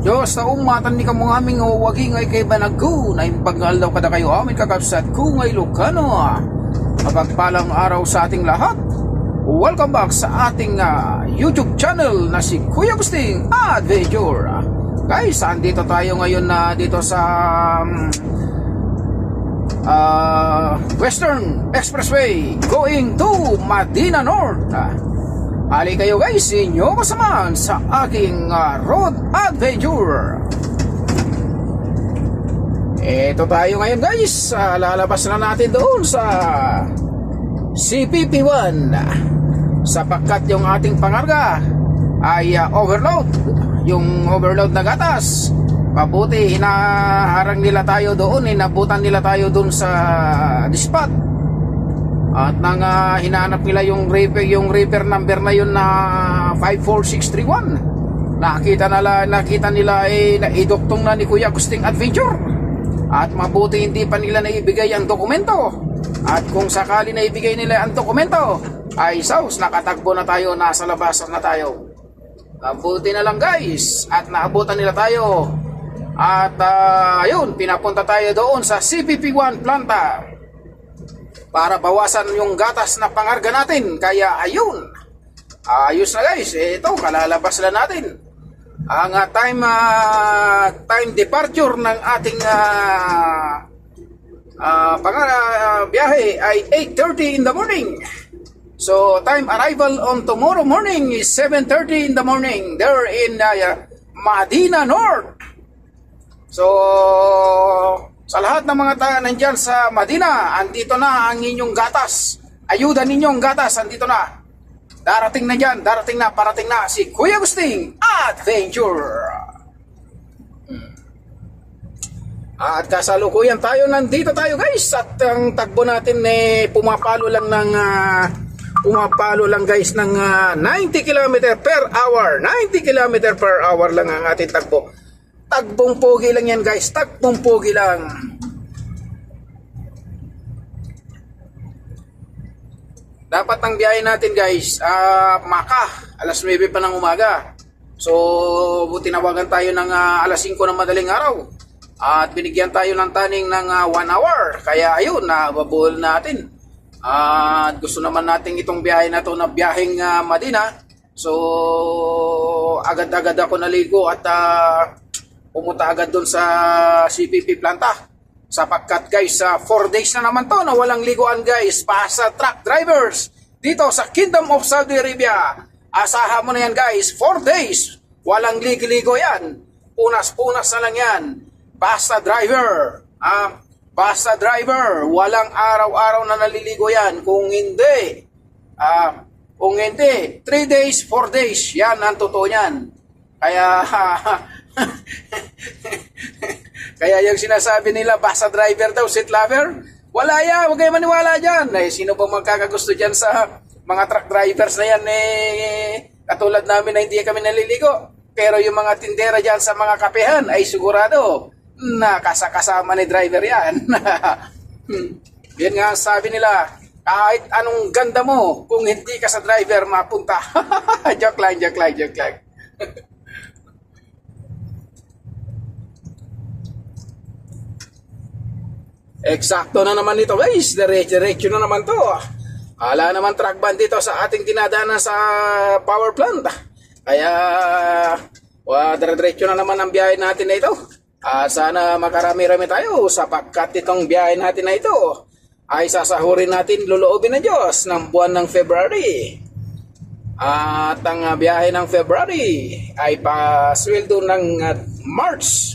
Diyos na umatan ni kamong aming wagi ngay kay Banagu na impaggal daw kada kayo amin kakabsat ko ngay Lucano. Mapagpalang araw sa ating lahat. Welcome back sa ating YouTube channel na si Kuya Agusting Adventure. Guys, andito tayo ngayon na dito sa Western Expressway going to Medina North. Hali kayo guys, inyo kasamahan sa aking road adventure. Ito tayo ngayon guys, lalabas na natin doon sa CPP1 sapagkat yung ating pangarga ay overload, yung overload na gatas. Mabuti hinaharang nila tayo doon, inabutan nila tayo doon sa dispatch. At nang hinahanap nila yung repair number na yun na 54631. Nakita nila idoktong na ni Kuya Agusting Adventure. At mabuti hindi pa nila naibigay ang dokumento. At kung sakali naibigay nila ang dokumento, ay saus, nakatagbo na tayo, nasa labasan na tayo. Mabuti na lang guys, at naabutan nila tayo. At ayun, pinapunta tayo doon sa CPP1 planta para bawasan yung gatas na pangarga natin. Kaya ayun, ayos na guys. Ito, kalalabas na natin. Ang time departure ng ating biyahe ay 8:30 in the morning. So time arrival on tomorrow morning is 7:30 in the morning there in Medina North. So sa lahat ng mga taga nandyan sa Medina, andito na ang inyong gatas. Ayuda ninyong gatas, andito na. Darating na dyan, parating na si Kuya Agusting Adventure. At kasalukuyan tayo, nandito tayo guys. At ang tagbo natin pumapalo lang guys ng 90 km per hour. 90 km per hour lang ang ating tagbo. Tagbong pogi lang yan guys, tagbong pogi lang. Dapat ang biyahe natin guys, Maka, alas 9 pa ng umaga. So, tinawagan tayo ng alas 5 ng madaling araw. At binigyan tayo ng taning ng 1 hour. Kaya ayun, nababuhol natin. At gusto naman natin itong biyahe na to na biyaheng Medina. So, agad-agad ako naligo at pumunta agad doon sa CPP planta. Sapagkat guys, 4 days na naman to na walang liguan guys pa sa truck drivers dito sa Kingdom of Saudi Arabia. Asahan mo na yan guys, 4 days walang ligo yan. Punas-punas na lang yan. Basta driver, basta driver, walang araw-araw na naliligo yan. Kung hindi 3 days, 4 days, yan ang totoo yan. Kaya kaya yung sinasabi nila, basta driver daw, seat lover, wala yan, huwag kayo maniwala dyan. Sino ba magkakagusto dyan sa mga truck drivers na yan katulad namin na hindi kami naliligo. Pero yung mga tindera dyan sa mga kapehan ay sigurado na kasama ni driver yan. Yan nga sabi nila, kahit anong ganda mo, kung hindi ka sa driver, mapunta. Joke lang. Eksakto na naman ito guys, diretso na naman to. Ala naman truck ban dito sa ating dinadaanan sa power plant. Kaya diretso na naman ang biyahe natin na ito. Sana makarami-rami tayo sapagkat itong biyahe natin na ito ay sasahurin natin, luluobin ng Diyos ng buwan ng February. At ang biyahe ng February ay pasweldo ng March.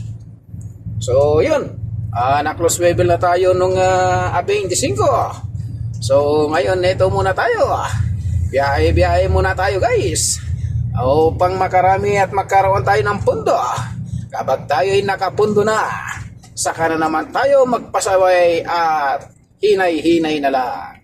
So yun, na-close level na tayo nung 25. So ngayon ito muna tayo. Biyahe muna tayo guys. Upang makarami at magkaroon tayo ng pundo. Kapag tayo ay nakapundo na, saka na naman tayo magpasaway at hinay-hinay na lang.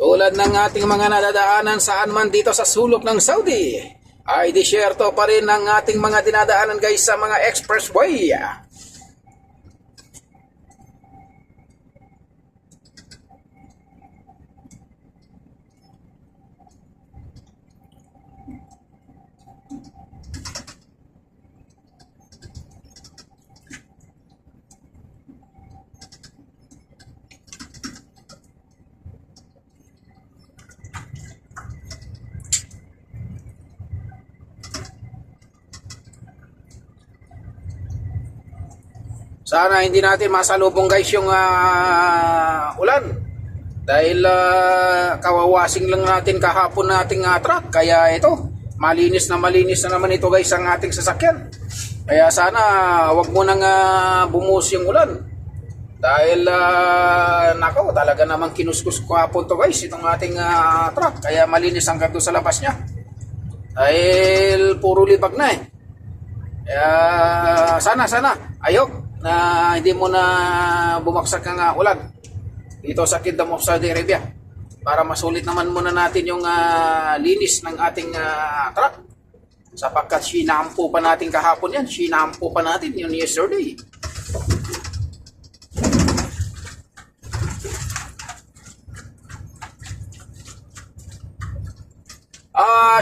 Tulad ng ating mga nadadaanan saan man dito sa sulok ng Saudi, ay disyerto pa rin ang ating mga dinadaanan guys sa mga expressway. Sana hindi natin masalubong guys yung ulan. Dahil kawawasing lang natin kahapon nating truck. Kaya ito, malinis na naman ito guys ang ating sasakyan. Kaya sana wag mo nang bumuhos yung ulan. Dahil nako, talaga namang kinuskus ko hapon to guys itong ating truck. Kaya malinis ang kanto sa labas niya. Dahil puro libag na eh. Kaya sana ayok na hindi mo na bumagsak ang ulan dito sa Kingdom of Saudi Arabia para masulit naman muna natin yung linis ng ating truck sapagkat sinampo pa natin kahapon yan, sinampo pa natin yun yesterday.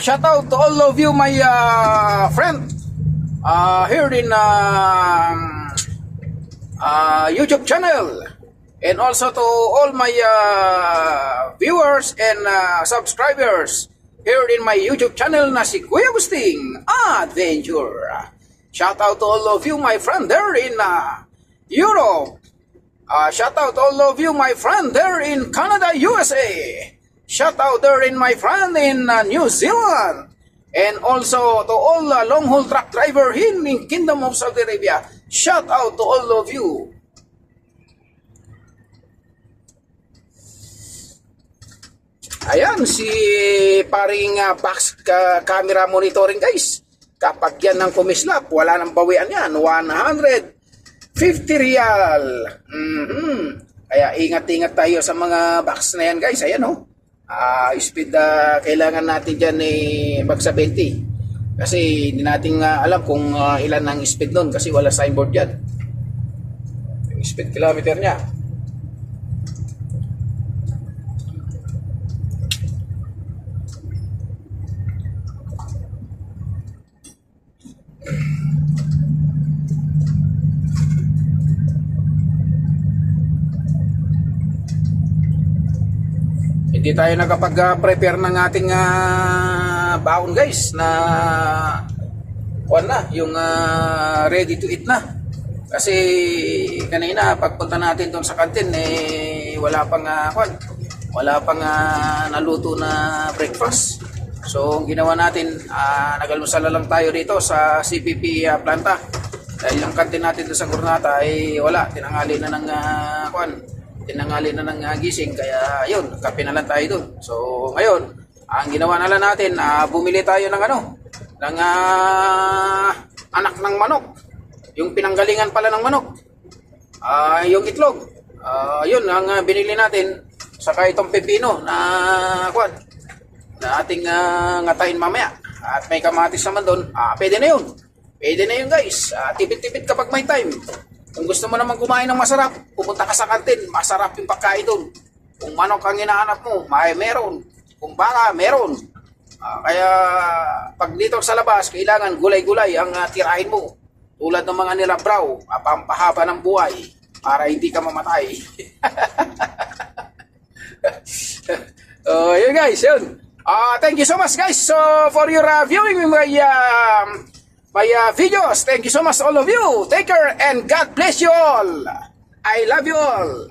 Shout out to all of you my friend here in YouTube channel, and also to all my viewers and subscribers here in my YouTube channel na si Kuya Agusting Adventure. Shout out to all of you my friend there in Europe. Shout out to all of you my friend there in Canada, USA. Shout out there in my friend in New Zealand. And also to all long-haul truck driver in Kingdom of Saudi Arabia. Shout out to all of you. Ayan, si paring box camera monitoring guys. Kapag yan ng kumislap, wala nang bawian yan. 150 riyal. Kaya ingat-ingat tayo sa mga box na yan guys. Ayan oh. Speed kailangan natin dyan mag 70 kasi hindi natin alam kung ilan ang speed nun kasi wala signboard dyan yung speed kilometer nya. Hindi tayo nakapag-prepare ng ating baon guys na yung ready to eat na. Kasi kanina pagpunta natin doon sa kantin wala pang naluto na breakfast. So ginawa natin, nag-almusal lang tayo dito sa CPP planta. Dahil ang kantin natin doon sa Gurnata wala, tinanghali na ng gising, kaya yun, kape na lang tayo dun. So ngayon, ang ginawa na lang natin, bumili tayo ng anak ng manok, yung pinanggalingan pala ng manok, yung itlog, yun ang binili natin, saka itong pepino na ating ngatayin mamaya, at may kamatis naman dun. Pwede na yun guys. Tipid-tipid kapag may time. Kung gusto mo naman kumain ng masarap, pupunta ka sa kantin, masarap yung pagkain doon. Kung manok ang hinahanap mo, meron. Kung baka, meron. Kaya pag dito sa labas, kailangan gulay-gulay ang tirahin mo. Tulad ng mga nilabraw, pampahaba ng buhay para hindi ka mamatay. Yun guys, yun. Thank you so much guys for your viewing my videos. Thank you so much all of you. Take care and God bless you all. I love you all.